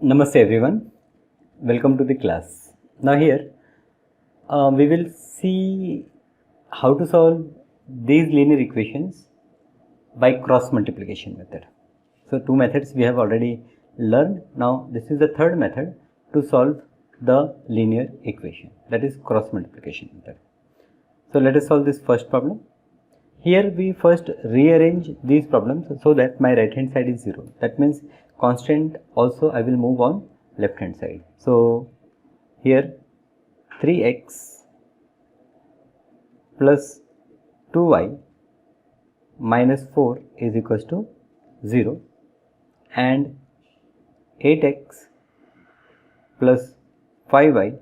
Namaste everyone, welcome to the class. Now here we will see how to solve these linear equations by cross multiplication method. So two methods we have already learned. Now this is the third method to solve the linear equation, that is cross multiplication method. So let us solve this first problem. Here we first rearrange these problems so that my right hand side is 0. That means constant also I will move on left hand side. So here 3x plus 2y minus 4 is equals to 0 and 8x plus 5y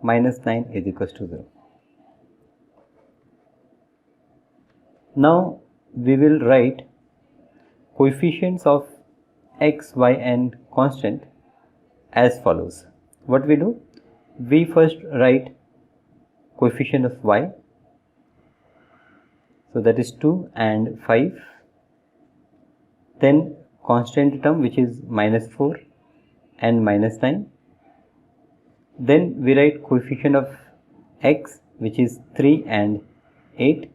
minus 9 is equals to 0. Now we will write coefficients of x, y and constant as follows. What we do? We first write coefficient of y, so that is 2 and 5, then constant term which is minus 4 and minus 9, then we write coefficient of x which is 3 and 8,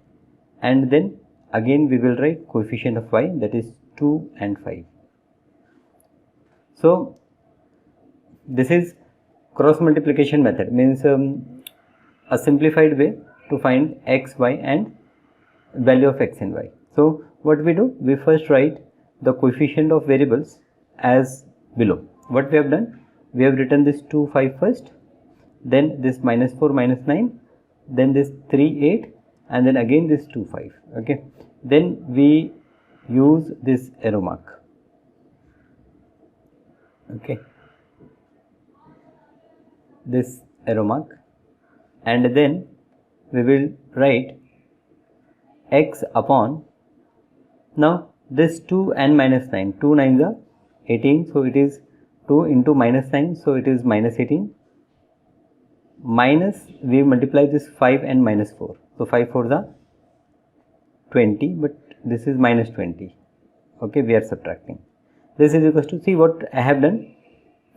and then again we will write coefficient of y, that is 2 and 5. So this is cross multiplication method, means a simplified way to find x, y and value of x and y. So what we do? We first write the coefficient of variables as below. What we have done? We have written this 2, 5 first, then this minus 4, minus 9, then this 3, 8, and then again this 2, 5. Okay, then we use this arrow mark. Okay, this arrow mark, and then we will write x upon, now this 2 and minus 9, 2 9s are 18, so it is 2 into minus 9, so it is minus 18, minus we multiply this 5 and minus 4, so 5 4s are 20, but this is minus 20. Okay, we are subtracting. This is equals to, see what I have done,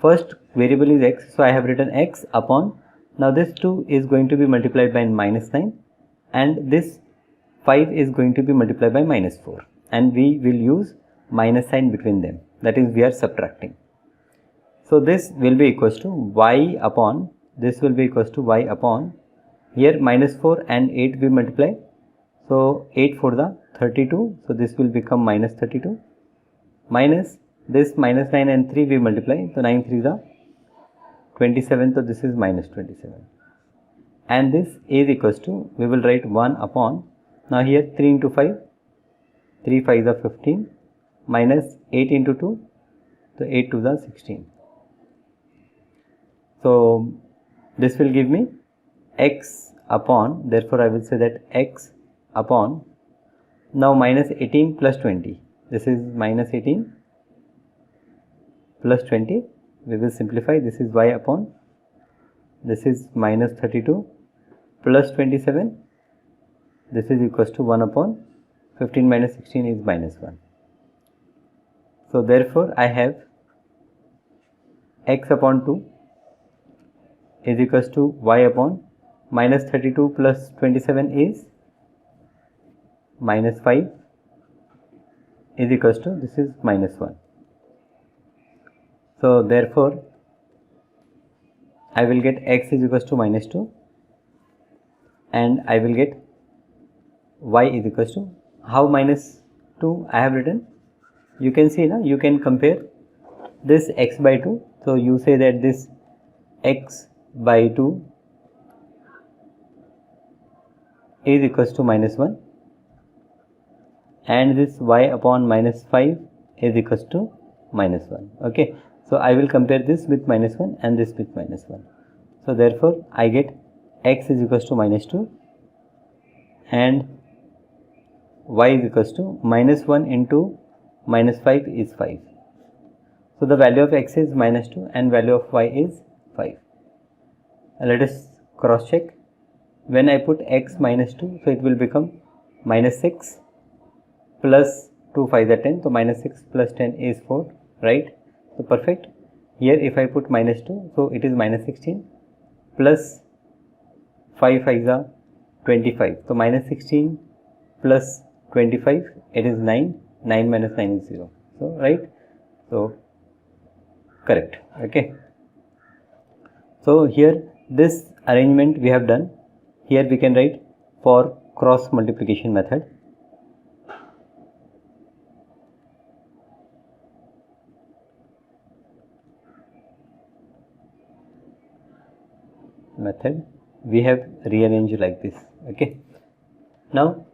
first variable is x, so I have written x upon, now this 2 is going to be multiplied by minus 9 and this 5 is going to be multiplied by minus 4, and we will use minus sign between them, that is we are subtracting. So this will be equals to y upon, this will be equals to y upon, here minus 4 and 8 we multiply, so 8 for the 32, so this will become minus 32, minus this minus 9 and 3 we multiply, so 9 3 is 27, so this is minus 27, and this is equals to, we will write 1 upon, now here 3 into 5, 3 5 is 15, minus 8 into 2, so 8 2 is 16. So this will give me x upon, therefore I will say that x upon, now minus 18 plus 20, this is minus 18 plus 20, we will simplify, this is y upon, this is minus 32 plus 27, this is equals to 1 upon 15 minus 16 is minus 1. So therefore I have x upon 2 is equals to y upon minus 32 plus 27 is minus 5 is equals to, this is minus 1. So therefore I will get x is equals to minus 2 and I will get y is equals to, how minus 2 I have written, you can see now, you can compare this x by 2, so you say that this x by 2 is equals to minus 1 and this y upon minus 5 is equals to minus 1. Okay, so I will compare this with minus 1 and this with minus 1. So therefore I get x is equals to minus 2 and y is equals to minus 1 into minus 5 is 5. So the value of x is minus 2 and value of y is 5. Let us cross check. When I put x minus 2, so it will become minus 6 plus 2 5 are 10, so minus 6 plus 10 is 4, right? So perfect. here if I put minus 2, so it is minus 16 plus 5 5 is 25. So minus 16 plus 25, it is 9. 9 minus 9 is 0. So right. So correct. Okay. So here this arrangement we have done. Here we can write for cross multiplication method. We have rearranged like this. Okay. Now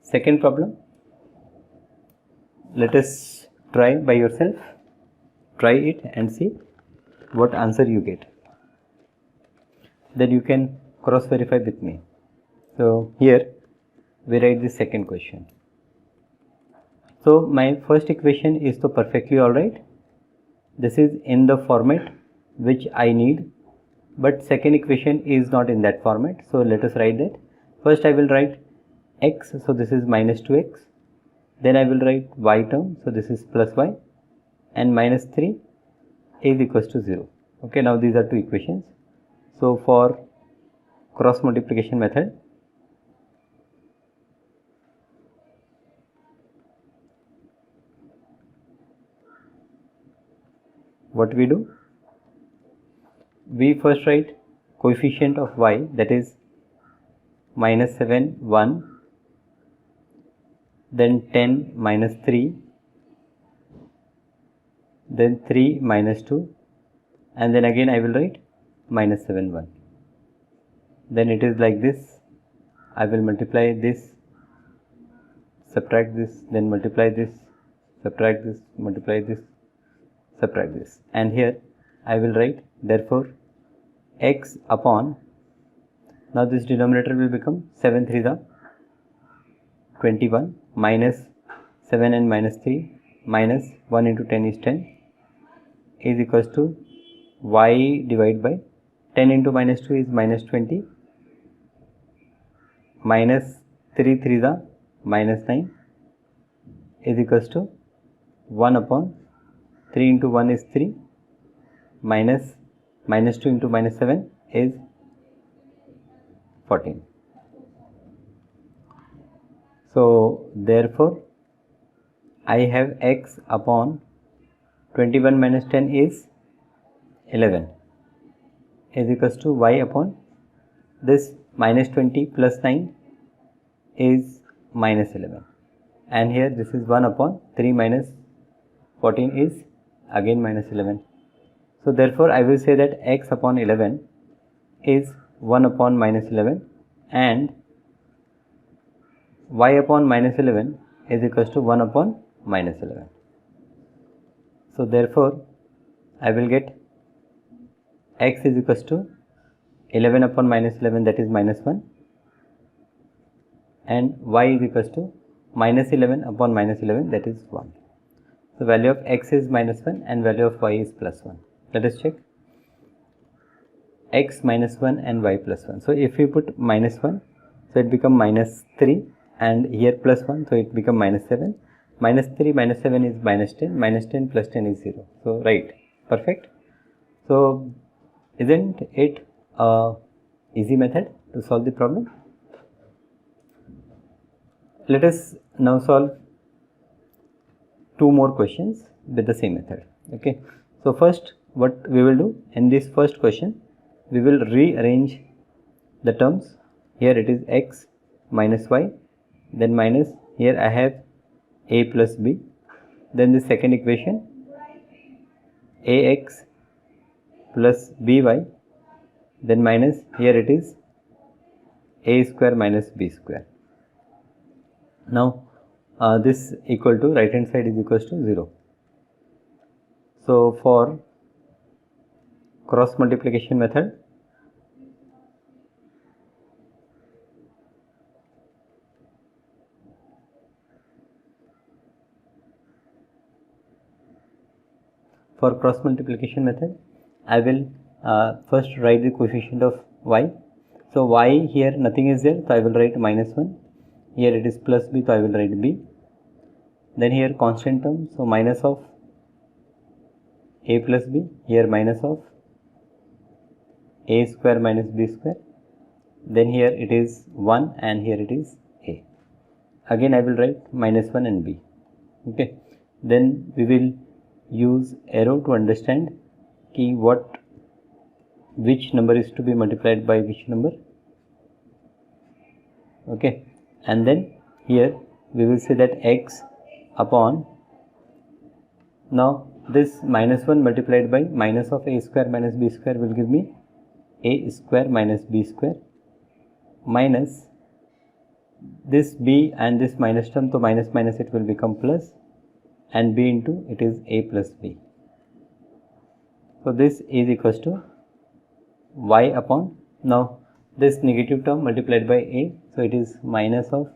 second problem. Let us try by yourself. Try it and see what answer you get. Then you can cross verify with me. So here we write the second question. So my first equation is so perfectly alright. This is in the format which I need, but second equation is not in that format. So let us write that. First I will write x, so this is minus 2x. Then I will write y term, so this is plus y, and minus 3 is equals to 0. Okay, now these are two equations. So for cross multiplication method, what we do? We first write coefficient of y, that is minus 7 1, then 10 minus 3, then 3 minus 2, and then again I will write minus 7 1. Then it is like this. I will multiply this, subtract this, then multiply this, subtract this, multiply this, subtract this, and here I will write therefore x upon, now this denominator will become 7 3 the 21 minus 7 and minus 3 minus 1 into 10 is 10 is equals to y divided by 10 into minus 2 is minus 20 minus 3 3 the minus 9 is equals to 1 upon 3 into 1 is 3 minus minus 2 into minus 7 is 14. So therefore I have x upon 21 minus 10 is 11 is equals to y upon this minus 20 plus 9 is minus 11, and here this is 1 upon 3 minus 14 is again minus 11. So therefore I will say that x upon 11 is 1 upon minus 11 and y upon minus 11 is equals to 1 upon minus 11. So therefore I will get x is equals to 11 upon minus 11, that is minus 1, and y is equals to minus 11 upon minus 11, that is 1. So value of x is minus 1 and value of y is plus 1. Let us check x minus 1 and y plus 1. So if we put minus 1, so it become minus 3, and here plus 1, so it become minus 7. Minus 3 minus 7 is minus 10, minus 10 plus 10 is 0. So right, perfect. So isn't it a easy method to solve the problem? Let us now solve two more questions with the same method. Okay, so first what we will do in this first question, we will rearrange the terms. Here it is x minus y, then minus, here I have a plus b, then the second equation ax plus by, then minus, here it is a square minus b square. Now this equal to right hand side is equals to 0. So for cross multiplication method, I will first write the coefficient of y. So y here nothing is there, so I will write minus 1. Here it is plus b, so I will write b. Then here constant term, so minus of a plus b, here minus of a square minus b square, then here it is 1 and here it is a. Again I will write minus 1 and b. Okay, then we will use arrow to understand ki which number is to be multiplied by which number. Okay, and then here we will say that x upon, now this minus 1 multiplied by minus of a square minus b square will give me a square minus b square, minus this b and this minus term, so minus minus it will become plus, and b into it is a plus b. So this is equals to y upon, now this negative term multiplied by a, so it is minus of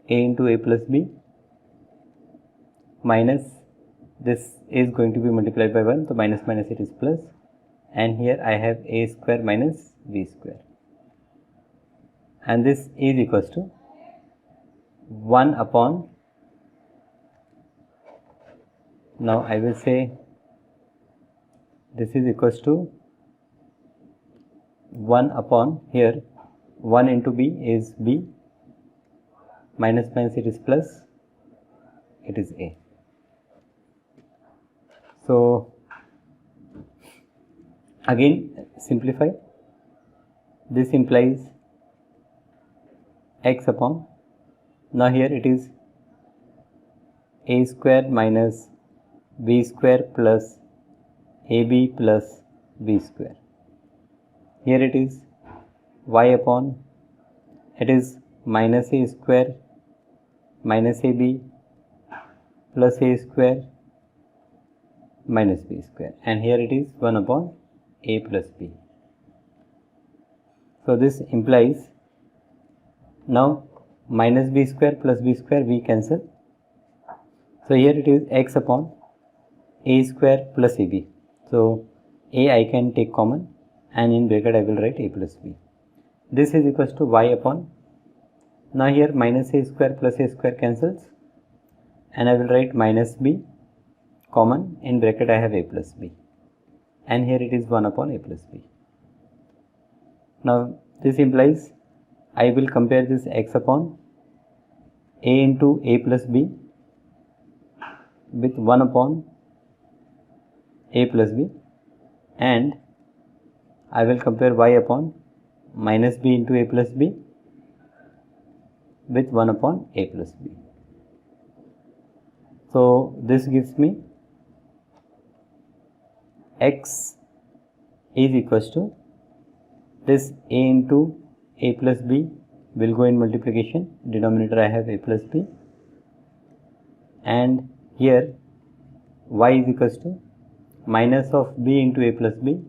a into a plus b, minus this is going to be multiplied by 1, so minus minus it is plus, and here I have a square minus b square, and this is equals to 1 upon, now I will say this is equals to 1 upon, here 1 into b is b, minus minus it is plus, it is a. So again simplify, this implies x upon, now here it is a square minus b square plus ab plus b square, here it is y upon, it is minus a square minus ab plus a square minus b square, and here it is 1 upon a plus b. So this implies, now minus b square plus b square we cancel, so here it is x upon a square plus ab, so a I can take common and in bracket I will write a plus b. This is equals to y upon, now here minus a square plus a square cancels and I will write minus b common, in bracket I have a plus b, and here it is 1 upon a plus b. Now this implies I will compare this x upon a into a plus b with 1 upon a plus b, and I will compare y upon minus b into a plus b with 1 upon a plus b. So this gives me x is equals to, this a into a plus b will go in multiplication, denominator I have a plus b, and here y is equals to minus of b into a plus b,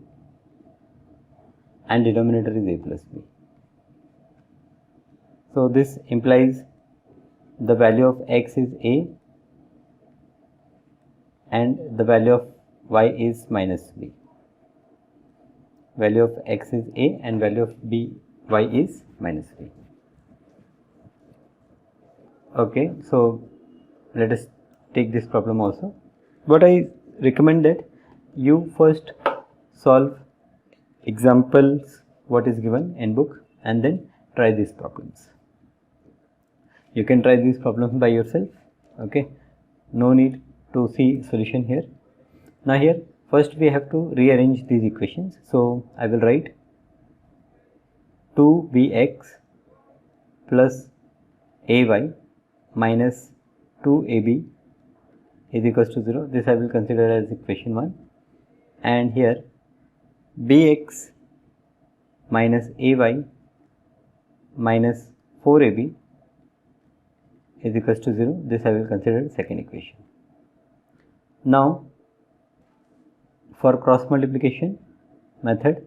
and denominator is a plus b. So this implies the value of x is a and the value of y is minus b. Value of x is a and value of y is minus b. Okay, so let us take this problem also. But I recommend that you first solve examples what is given in book and then try these problems. You can try these problems by yourself. Okay, no need to see solution here. Now here first we have to rearrange these equations. So I will write 2bx plus ay minus 2ab is equals to 0. This I will consider as equation 1, and here bx minus ay minus 4ab is equals to 0. This I will consider as second equation. Now for cross multiplication method,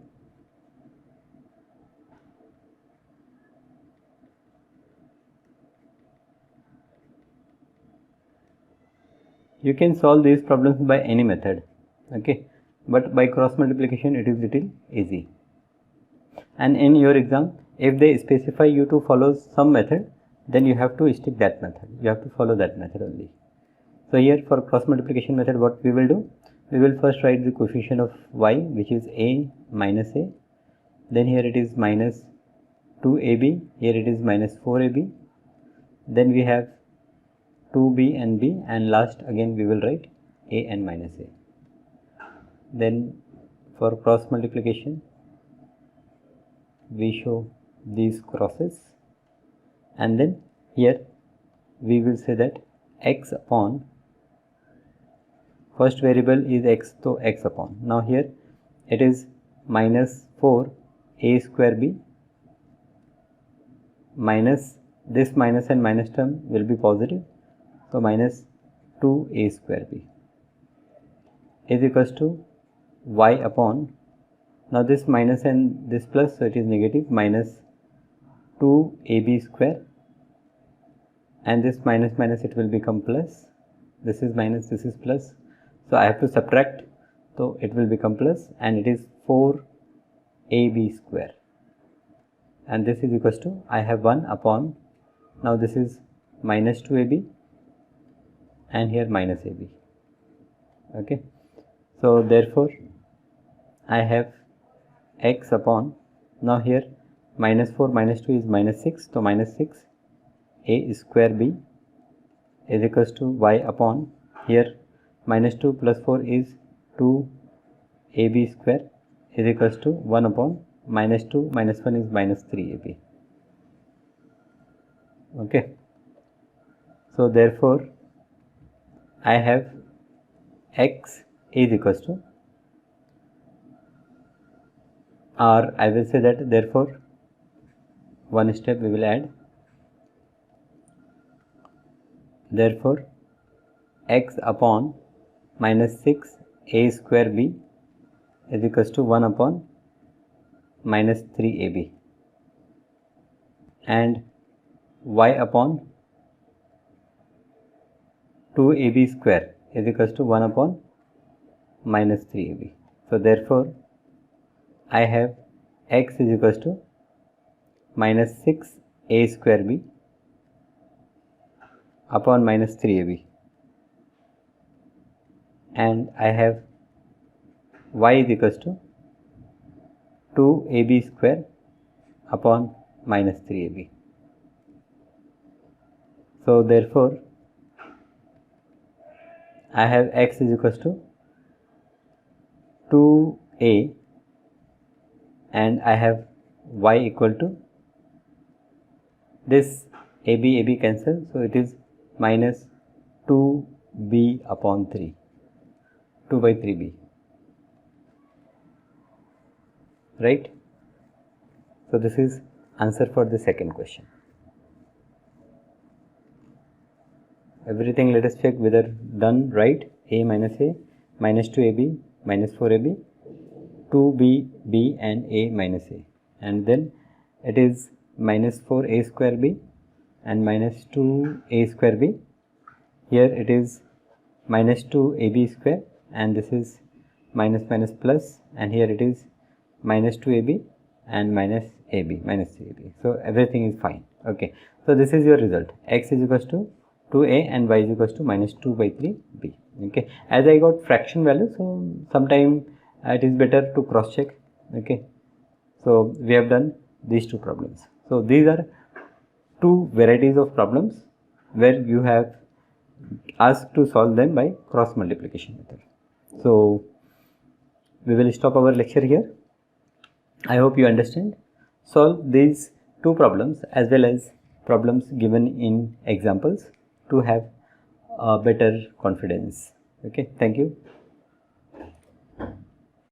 you can solve these problems by any method, okay, but by cross multiplication it is little easy. And in your exam, if they specify you to follow some method, then you have to stick that method, you have to follow that method only. So here for cross multiplication method, what we will do, we will first write the coefficient of y, which is a minus a, then here it is minus 2ab, here it is minus 4ab, then we have 2b and b, and last again we will write a and minus a. Then for cross multiplication we show these crosses, and then here we will say that x upon first variable is x, so x upon, now here it is minus 4 a square b minus this minus and minus term will be positive, so minus 2 a square b is equals to y upon, now this minus and this plus, so it is negative, minus 2 ab square, and this minus minus it will become plus, this is minus, this is plus, so I have to subtract, so it will become plus, and it is 4 ab square, and this is equals to, I have 1 upon, now this is minus 2ab and here minus ab. Okay, so therefore I have x upon, now here minus 4 minus 2 is minus 6, so minus 6 a square b is equals to y upon, here minus 2 plus 4 is 2 ab square is equals to 1 upon minus 2 minus 1 is minus 3 ab. Okay, so therefore I have x is equals to, or I will say that therefore one step we will add, therefore x upon minus 6 a square b is equals to 1 upon minus 3 ab, and y upon 2 ab square is equals to 1 upon minus 3 ab. So therefore I have x is equals to minus 6 a square b upon minus 3 ab, and I have y is equals to 2 ab square upon minus 3 ab. So therefore I have x is equals to 2a, and I have y equal to, this ab cancel, so it is minus 2b upon 3, 2 by 3b, right? So this is answer for the second question. Everything let us check whether done right. A minus a, minus 2ab, minus 4ab, 2b, b and a minus a, and then it is minus 4a square b and minus 2a square b. Here it is minus 2ab square, and this is minus minus plus, and here it is minus 2ab and minus ab, minus 3ab. So everything is fine. Okay, so this is your result. X is equals to 2a and y is equals to minus 2 by 3b. Okay, as I got fraction value, so sometime it is better to cross check. Okay, so we have done these two problems. So these are two varieties of problems where you have asked to solve them by cross multiplication method. So we will stop our lecture here. I hope you understand. Solve these two problems as well as problems given in examples to have a better confidence. Okay, thank you.